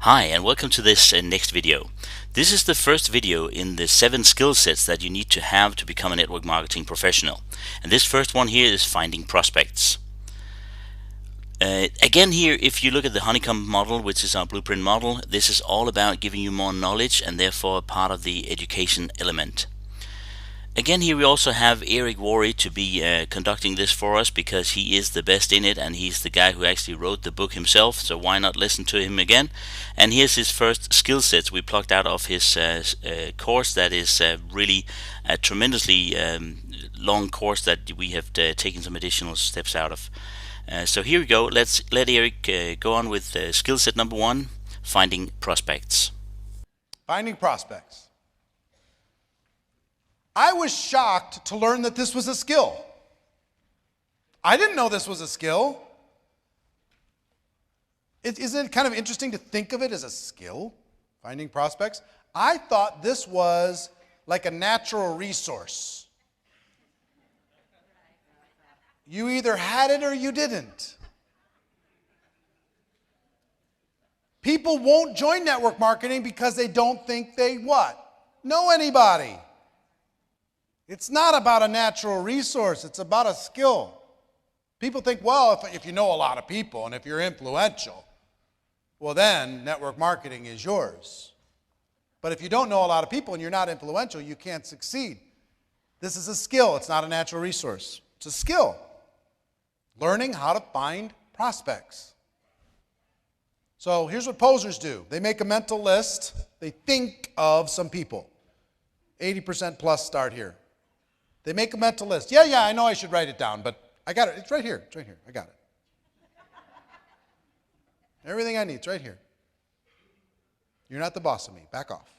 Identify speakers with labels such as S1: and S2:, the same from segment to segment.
S1: Hi, and welcome to this next video. This is the first video in the 7 skill sets that you need to have to become a network marketing professional. And this first one here is finding prospects. Again here, if you look at the honeycomb model, which is our blueprint model, this is all about giving you more knowledge and therefore part of the education element. Again here we also have Worre to be conducting this for us because he is the best in it and he's the guy who actually wrote the book himself, so why not listen to him again. And here's his first skill sets we plucked out of his course that is really a tremendously long course that we have taken some additional steps out of. So here we go. Let's let Eric go on with skill set number 1, finding prospects.
S2: Finding prospects. I was shocked to learn that this was a skill. I didn't know this was a skill. Isn't it kind of interesting to think of it as a skill, finding prospects? I thought this was like a natural resource. You either had it or you didn't. People won't join network marketing because they don't think they what? Know anybody. It's not about a natural resource, it's about a skill. People think, well, if you know a lot of people and if you're influential, well then network marketing is yours. But if you don't know a lot of people and you're not influential, you can't succeed. This is a skill, it's not a natural resource. It's a skill. Learning how to find prospects. So here's what posers do. They make a mental list. They think of some people. 80% plus start here. They make a mental list. Yeah, I know I should write it down, but I got it. It's right here. It's right here. I got it. Everything I need, it's right here. You're not the boss of me. Back off.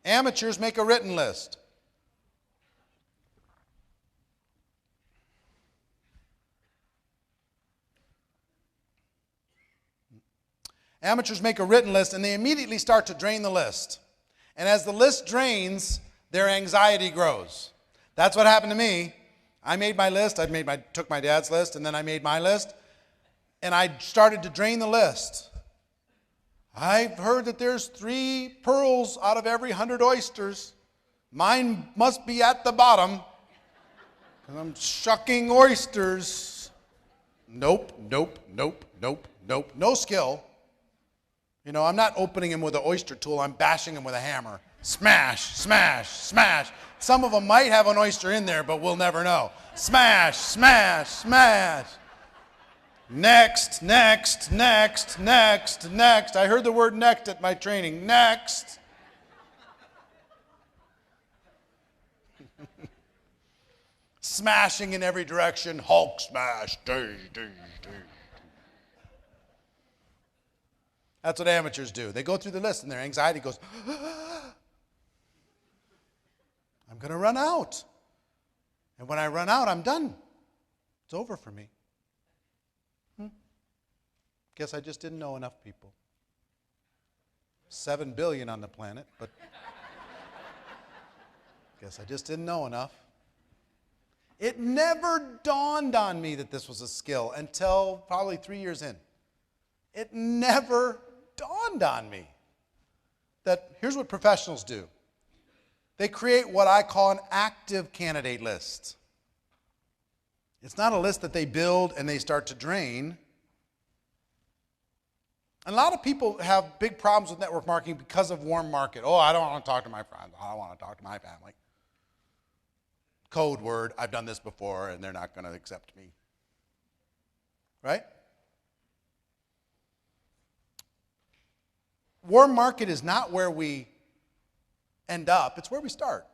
S2: Amateurs make a written list. Amateurs make a written list and they immediately start to drain the list. And as the list drains, their anxiety grows. That's what happened to me. I made my list. Took my dad's list, and then I made my list. And I started to drain the list. I've heard that there's 3 pearls out of every 100 oysters. Mine must be at the bottom. Because I'm shucking oysters. Nope. No skill. You know, I'm not opening them with an oyster tool, I'm bashing them with a hammer. Smash, smash, smash. Some of them might have an oyster in there, but we'll never know. Smash, smash, smash. Next. I heard the word next at my training. Next. Smashing in every direction. Hulk smash. That's what amateurs do. They go through the list and their anxiety goes, I'm going to run out. And when I run out, I'm done. It's over for me. Guess I just didn't know enough people. 7 billion on the planet, but guess I just didn't know enough. It never dawned on me that this was a skill until probably 3 years in. It never dawned on me that here's what professionals do. They create what I call an active candidate list. It's not a list that they build and they start to drain. And a lot of people have big problems with network marketing because of warm market. Oh, I don't want to talk to my friends. I don't want to talk to my family. Code word, I've done this before and they're not going to accept me. Right? Warm market is not where we end up, it's where we start.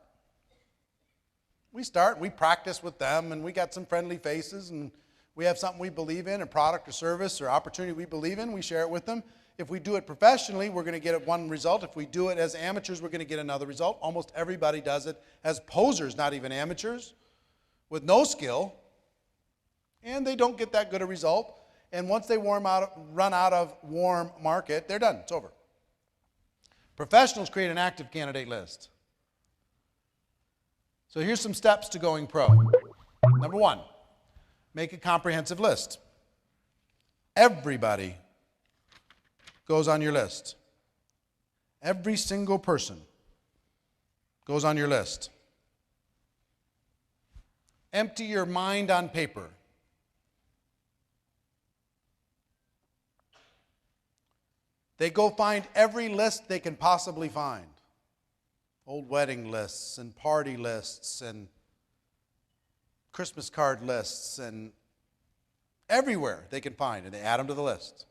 S2: We start, we practice with them, and we got some friendly faces, and we have something we believe in, a product or service or opportunity we believe in, we share it with them. If we do it professionally, we're going to get one result. If we do it as amateurs, we're going to get another result. Almost everybody does it as posers, not even amateurs, with no skill, and they don't get that good a result. And once they run out of warm market, they're done. It's over. Professionals create an active candidate list. So here's some steps to going pro. Number 1, make a comprehensive list. Everybody goes on your list. Every single person goes on your list. Empty your mind on paper. They go find every list they can possibly find. Old wedding lists and party lists and Christmas card lists and everywhere they can find, and they add them to the list.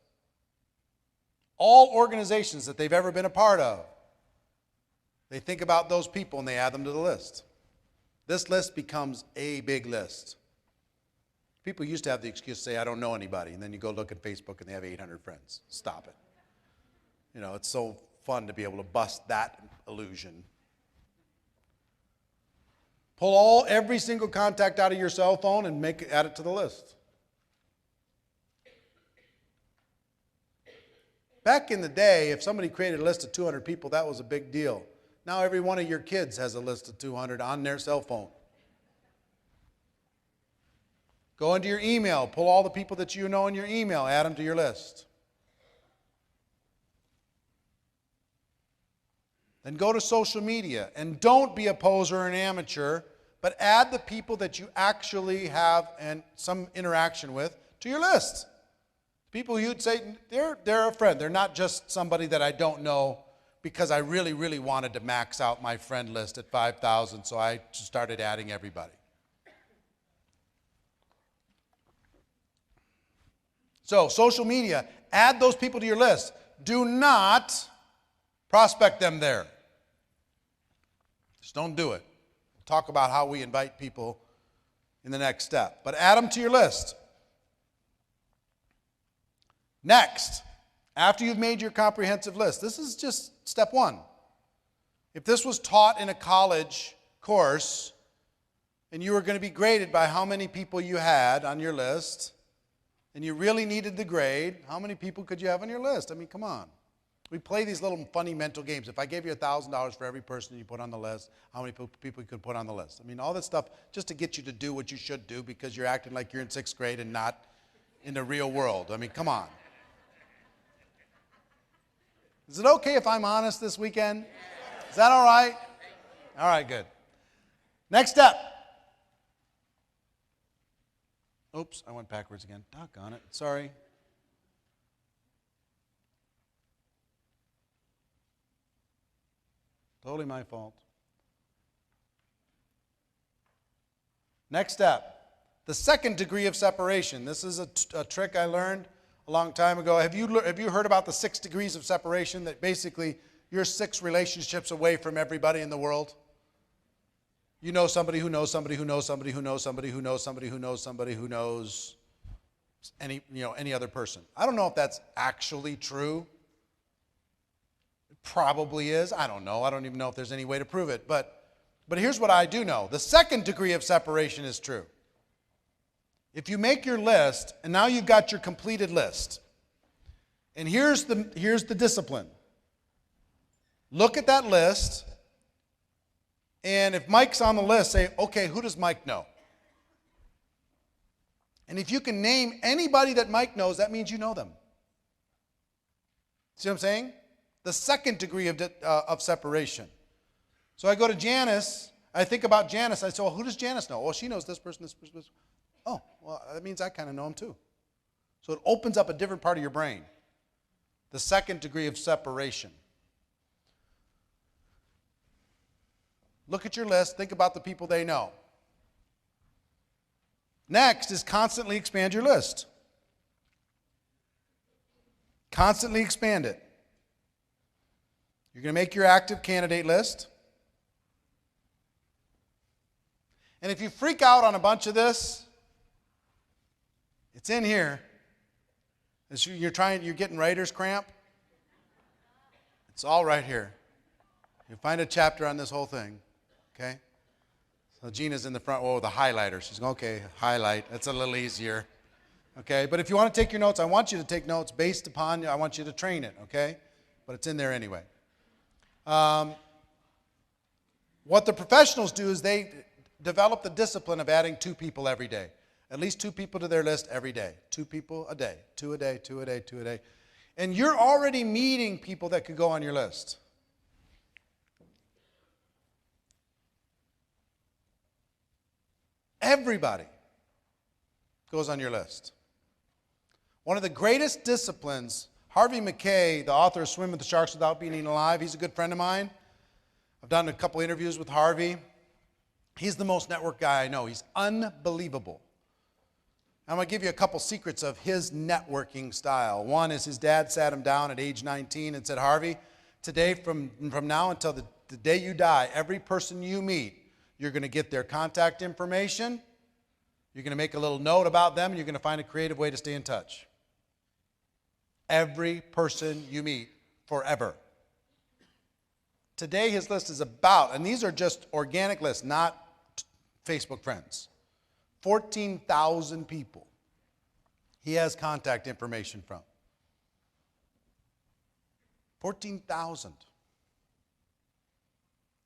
S2: All organizations that they've ever been a part of, they think about those people and they add them to the list. This list becomes a big list. People used to have the excuse to say, I don't know anybody, and then you go look at Facebook and they have 800 friends. Stop it. You know, it's so fun to be able to bust that illusion. Pull every single contact out of your cell phone and add it to the list. Back in the day, if somebody created a list of 200 people, that was a big deal. Now every one of your kids has a list of 200 on their cell phone. Go into your email, pull all the people that you know in your email, add them to your list. Then go to social media, and don't be a poser or an amateur, but add the people that you actually have some interaction with to your list. People you'd say, they're a friend. They're not just somebody that I don't know because I really, really wanted to max out my friend list at 5,000, so I started adding everybody. So, social media, add those people to your list. Do not prospect them there. Just don't do it. We'll talk about how we invite people in the next step. But add them to your list. Next, after you've made your comprehensive list, this is just step one. If this was taught in a college course and you were going to be graded by how many people you had on your list and you really needed the grade, how many people could you have on your list? I mean, come on. We play these little funny mental games. If I gave you $1,000 for every person you put on the list, how many people you could put on the list? I mean, all this stuff just to get you to do what you should do because you're acting like you're in 6th grade and not in the real world. I mean, come on. Is it okay if I'm honest this weekend? Is that all right? All right, good. Next step. Oops, I went backwards again. Doggone it. Sorry. Totally my fault. Next step. The second degree of separation. This is a trick I learned a long time ago. Have you heard about the 6 degrees of separation? That basically you're 6 relationships away from everybody in the world. You know somebody who knows somebody who knows somebody who knows somebody who knows somebody who knows somebody who knows any other person. I don't know if that's actually true. It probably is. I don't know. I don't even know if there's any way to prove it. But here's what I do know. The second degree of separation is true. If you make your list, and now you've got your completed list, and here's the discipline. Look at that list, and if Mike's on the list, say, okay, who does Mike know? And if you can name anybody that Mike knows, that means you know them. See what I'm saying? The second degree of separation. So I go to Janice, I think about Janice, I say, well, who does Janice know? Well, she knows this person, this person, this person. Oh, well, that means I kind of know him too. So it opens up a different part of your brain. The second degree of separation. Look at your list. Think about the people they know. Next is constantly expand your list. Constantly expand it. You're going to make your active candidate list. And if you freak out on a bunch of this, it's in here. As you're getting writer's cramp. It's all right here. You find a chapter on this whole thing. Okay? So Gina's in the front row with a highlighter. She's going, okay, highlight. That's a little easier. Okay? But if you want to take your notes, I want you to take notes based upon, I want you to train it. Okay? But it's in there anyway. What the professionals do is they develop the discipline of adding 2 people every day. At least 2 people to their list every day. 2 people a day. 2 a day, 2 a day, 2 a day. And you're already meeting people that could go on your list. Everybody goes on your list. One of the greatest disciplines, Harvey Mackay, the author of Swim with the Sharks Without Being Eaten Alive, he's a good friend of mine. I've done a couple interviews with Harvey. He's the most network guy I know. He's unbelievable. I'm going to give you a couple secrets of his networking style. One is his dad sat him down at age 19 and said, Harvey, today from now until the day you die, every person you meet, you're going to get their contact information. You're going to make a little note about them, and you're going to find a creative way to stay in touch. Every person you meet, forever. Today his list is about, and these are just organic lists, not Facebook friends, 14,000 people he has contact information from. 14,000.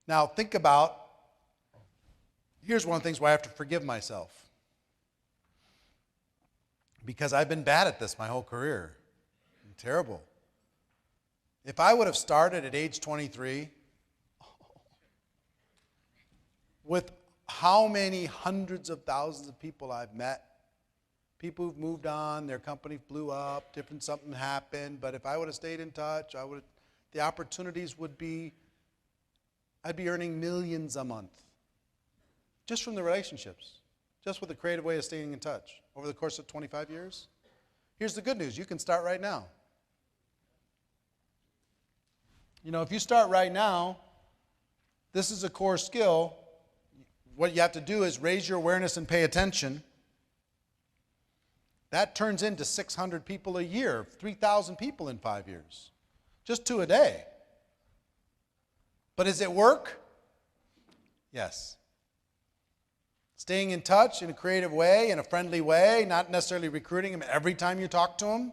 S2: Now think about, here's one of the things where I have to forgive myself. Because I've been bad at this my whole career. I'm terrible. If I would have started at age 23, with how many hundreds of thousands of people I've met, people who've moved on, their company blew up, something happened, but if I would have stayed in touch, the opportunities would be, I'd be earning millions a month. Just from the relationships. Just with a creative way of staying in touch over the course of 25 years. Here's the good news. You can start right now. You know, if you start right now, this is a core skill. What you have to do is raise your awareness and pay attention. That turns into 600 people a year, 3,000 people in 5 years. Just 2 a day. But does it work? Yes. Staying in touch in a creative way, in a friendly way, not necessarily recruiting them every time you talk to them.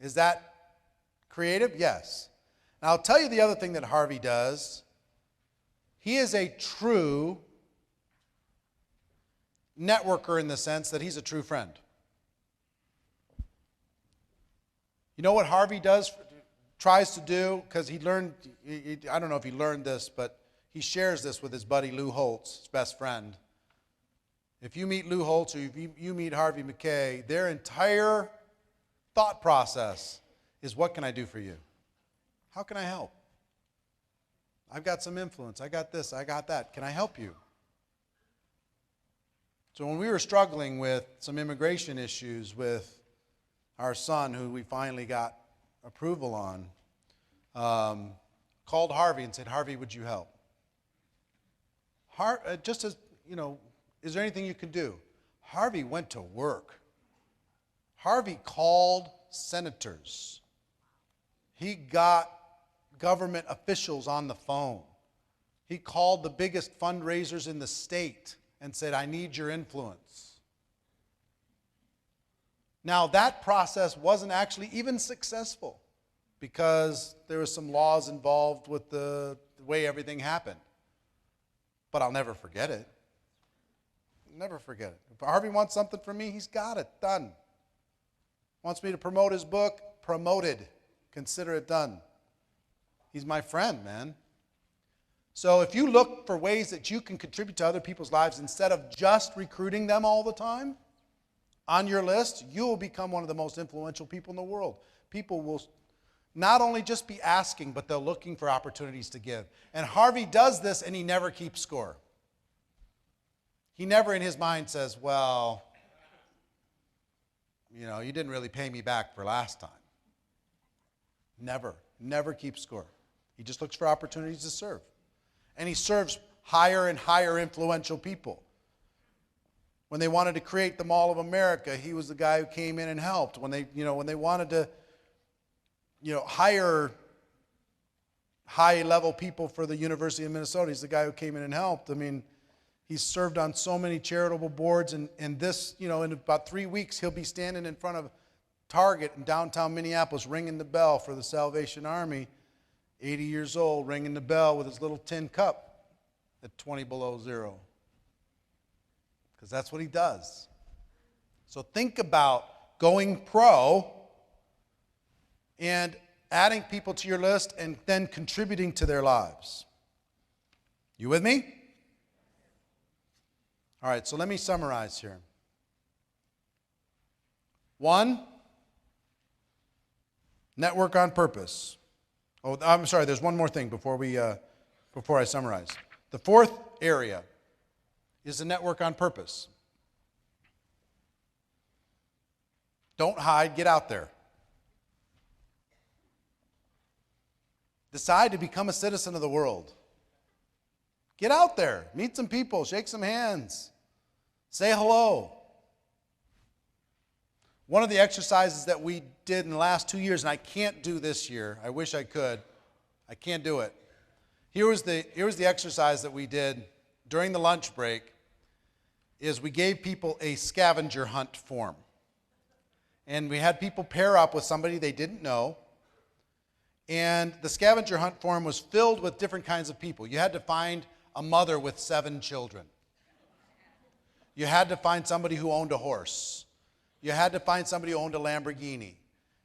S2: Is that creative? Yes. Now I'll tell you the other thing that Harvey does. He is a true networker in the sense that he's a true friend. You know what Harvey tries to do, because he learned, I don't know if he learned this, but he shares this with his buddy Lou Holtz, his best friend. If you meet Lou Holtz or if you meet Harvey Mackay, their entire thought process is, what can I do for you? How can I help? I've got some influence. I got this. I got that. Can I help you? So when we were struggling with some immigration issues with our son, who we finally got approval on, called Harvey and said, Harvey, would you help? Just as, you know, is there anything you can do? Harvey went to work. Harvey called senators. He got government officials on the phone. He called the biggest fundraisers in the state and said, I need your influence. Now, that process wasn't actually even successful because there were some laws involved with the way everything happened. But I'll never forget it. Never forget it. If Harvey wants something from me, he's got it. Done. Wants me to promote his book? Promoted. Consider it done. He's my friend, man. So if you look for ways that you can contribute to other people's lives instead of just recruiting them all the time on your list, you will become one of the most influential people in the world. People will not only just be asking, but they're looking for opportunities to give. And Harvey does this, and he never keeps score. He never in his mind says, well, you know, you didn't really pay me back for last time. Never keeps score. He just looks for opportunities to serve. And he serves higher and higher influential people. When they wanted to create the Mall of America, he was the guy who came in and helped. When they wanted to, hire high-level people for the University of Minnesota, he's the guy who came in and helped. I mean, he's served on so many charitable boards, and this, in about 3 weeks, he'll be standing in front of Target in downtown Minneapolis, ringing the bell for the Salvation Army, 80 years old, ringing the bell with his little tin cup at 20 below zero. Because that's what he does. So think about going pro and adding people to your list and then contributing to their lives. You with me? All right, so let me summarize here. 1, network on purpose. Oh, I'm sorry, there's one more thing before I summarize. The 4th area is the network on purpose. Don't hide, get out there. Decide to become a citizen of the world. Get out there, meet some people, shake some hands, say hello. One of the exercises that we did in the last 2 years, and I can't do this year, I wish I could, I can't do it. Here was the exercise that we did during the lunch break, is we gave people a scavenger hunt form. And we had people pair up with somebody they didn't know. And the scavenger hunt form was filled with different kinds of people. You had to find a mother with 7 children. You had to find somebody who owned a horse. You had to find somebody who owned a Lamborghini.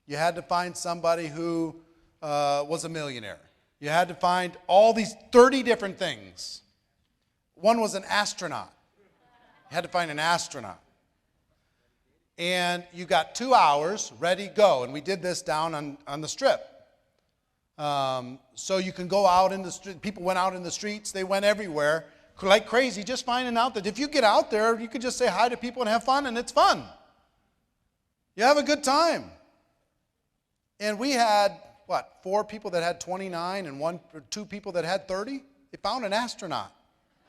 S2: You had to find somebody who was a millionaire. You had to find all these 30 different things. One was an astronaut. You had to find an astronaut. And you got 2 hours, ready, go. And we did this down on the strip. So you can go out in the street. People went out in the streets. They went everywhere like crazy, just finding out that if you get out there, you could just say hi to people and have fun, and it's fun. You have a good time. And we had, 4 people that had 29 and 1 or 2 people that had 30? They found an astronaut.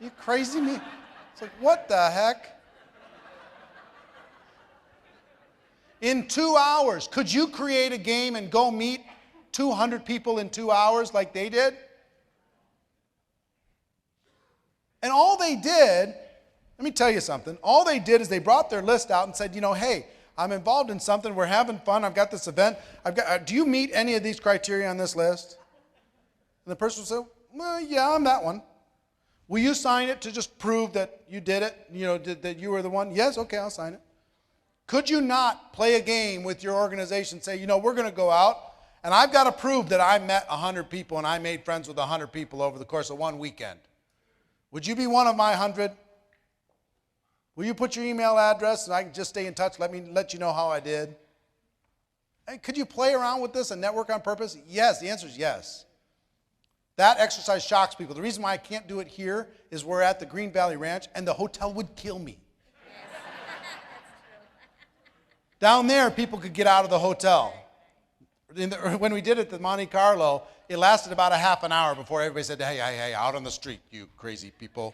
S2: Are you crazy me? It's like, what the heck? In 2 hours, could you create a game and go meet 200 people in 2 hours like they did? And all they did, let me tell you something, all they did is they brought their list out and said, hey, I'm involved in something, we're having fun, I've got this event, do you meet any of these criteria on this list? And the person would say, well, yeah, I'm that one. Will you sign it to just prove that you did it, that you were the one? Yes, okay, I'll sign it. Could you not play a game with your organization, say, we're going to go out, and I've got to prove that I met 100 people and I made friends with 100 people over the course of one weekend. Would you be one of my 100? Will you put your email address and I can just stay in touch, let you know how I did? Hey, could you play around with this and network on purpose? Yes, the answer is yes. That exercise shocks people. The reason why I can't do it here is we're at the Green Valley Ranch and the hotel would kill me. Down there, people could get out of the hotel. When we did it at Monte Carlo, it lasted about a half an hour before everybody said, hey, out on the street, you crazy people.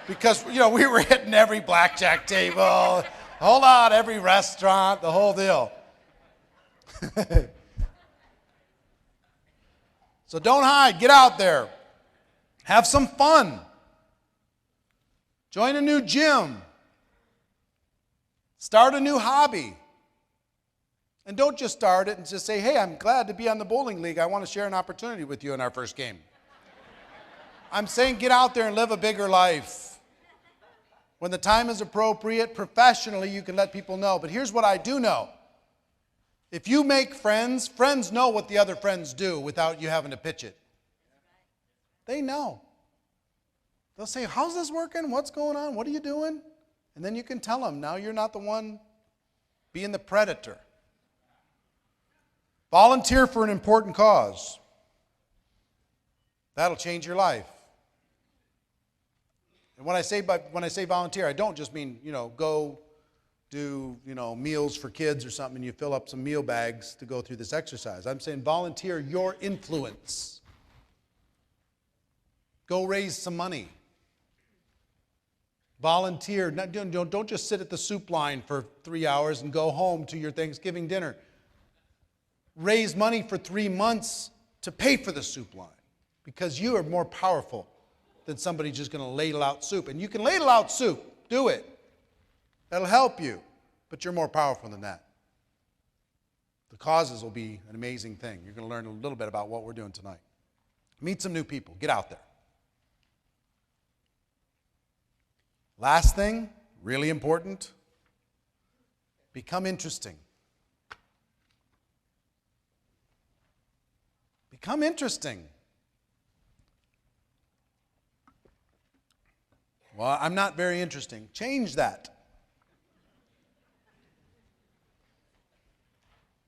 S2: Because, we were hitting every blackjack table, hold on, every restaurant, the whole deal. So don't hide, get out there. Have some fun. Join a new gym. Start a new hobby. And don't just start it and just say, hey, I'm glad to be on the bowling league. I want to share an opportunity with you in our first game. I'm saying get out there and live a bigger life. When the time is appropriate, professionally, you can let people know. But here's what I do know. If you make friends, friends know what the other friends do without you having to pitch it. They know. They'll say, how's this working? What's going on? What are you doing? And then you can tell them, now you're not the one being the predator. Volunteer for an important cause. That'll change your life. And when I say volunteer, I don't just mean, go do, meals for kids or something and you fill up some meal bags to go through this exercise. I'm saying volunteer your influence. Go raise some money. Volunteer. Don't just sit at the soup line for 3 hours and go home to your Thanksgiving dinner. Raise money for 3 months to pay for the soup line because you are more powerful than somebody just going to ladle out soup. And you can ladle out soup. Do it. That'll help you. But you're more powerful than that. The causes will be an amazing thing. You're going to learn a little bit about what we're doing tonight. Meet some new people. Get out there. Last thing, really important, Become interesting. Become interesting. Well, I'm not very interesting. Change that.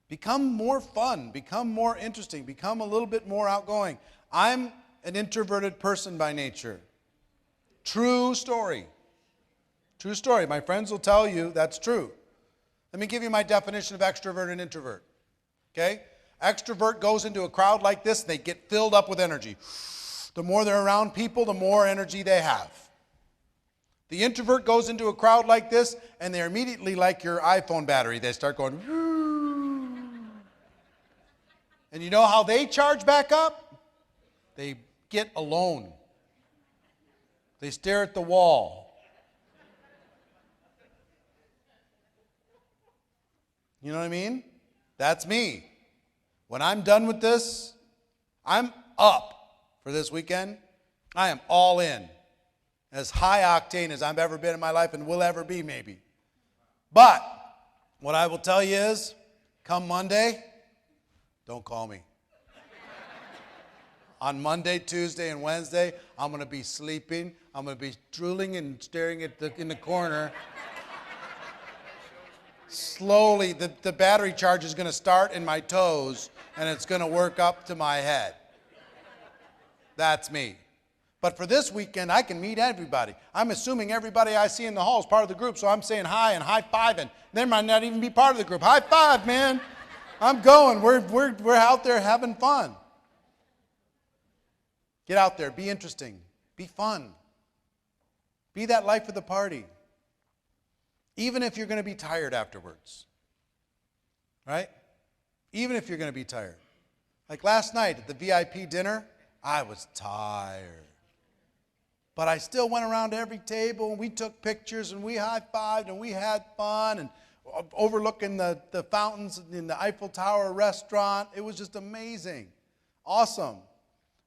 S2: Become more fun. Become more interesting. Become a little bit more outgoing. I'm an introverted person by nature. True story. True story. My friends will tell you that's true. Let me give you my definition of extrovert and introvert. Okay? Extrovert goes into a crowd like this, they get filled up with energy. The more they're around people, the more energy they have. The introvert goes into a crowd like this, and they're immediately like your iPhone battery. They start going, whoo. And you know how they charge back up? They get alone. They stare at the wall. You know what I mean? That's me. When I'm done with this, I'm up for this weekend. I am all in. As high octane as I've ever been in my life and will ever be, maybe. But what I will tell you is, come Monday, don't call me. On Monday, Tuesday, and Wednesday, I'm going to be sleeping. I'm going to be drooling and staring at in the corner. Slowly, the battery charge is going to start in my toes, and it's going to work up to my head. That's me. But for this weekend, I can meet everybody. I'm assuming everybody I see in the hall is part of the group, so I'm saying hi and high-fiving. They might not even be part of the group. High five, man. I'm going. We're out there having fun. Get out there. Be interesting. Be fun. Be that life of the party. Even if you're going to be tired afterwards. Right? Even if you're going to be tired. Like last night at the VIP dinner, I was tired. But I still went around to every table, and we took pictures, and we high-fived, and we had fun, and overlooking the fountains in the Eiffel Tower restaurant. It was just amazing. Awesome.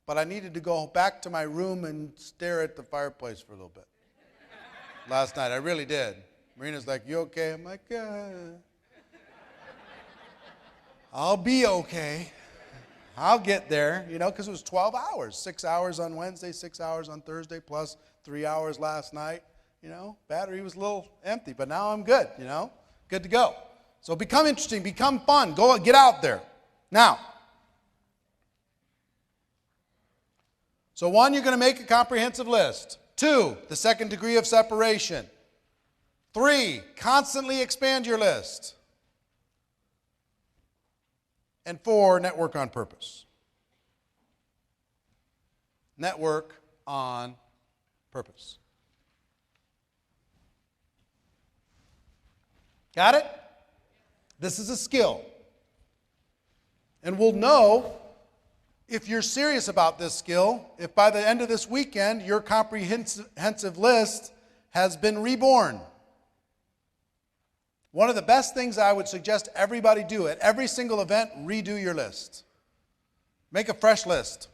S2: But I needed to go back to my room and stare at the fireplace for a little bit. Last night, I really did. Marina's like, you okay? I'm like, I'll be okay. I'll get there, because it was 12 hours. 6 hours on Wednesday, 6 hours on Thursday, plus 3 hours last night. Battery was a little empty, but now I'm good, good to go. So become interesting, become fun. Go get out there. Now, so 1, you're going to make a comprehensive list. 2, the second degree of separation. 3, constantly expand your list. And 4, network on purpose. Network on purpose. Got it? This is a skill. And we'll know if you're serious about this skill, if by the end of this weekend your comprehensive list has been reborn. One of the best things I would suggest everybody do at every single event, redo your list. Make a fresh list.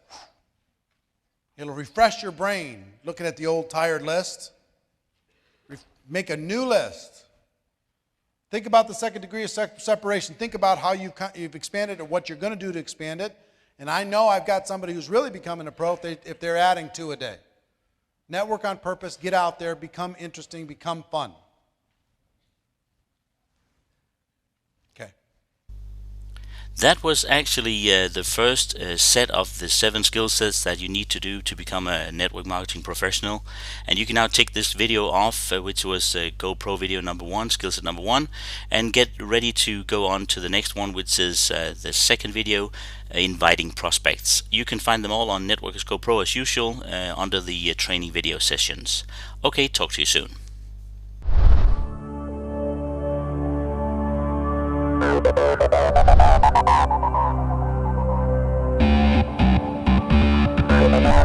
S2: It'll refresh your brain looking at the old tired list. Make a new list. Think about the second degree of separation. Think about how you've expanded or what you're going to do to expand it. And I know I've got somebody who's really becoming a pro if they're adding 2 a day. Network on purpose. Get out there. Become interesting. Become fun.
S1: That was actually the first set of the 7 skill sets that you need to do to become a network marketing professional. And you can now take this video off, which was GoPro video number 1, skill set number 1, and get ready to go on to the next one, which is the second video, inviting prospects. You can find them all on Networkers Go Pro as usual under the training video sessions. Okay, talk to you soon.
S3: Thank you.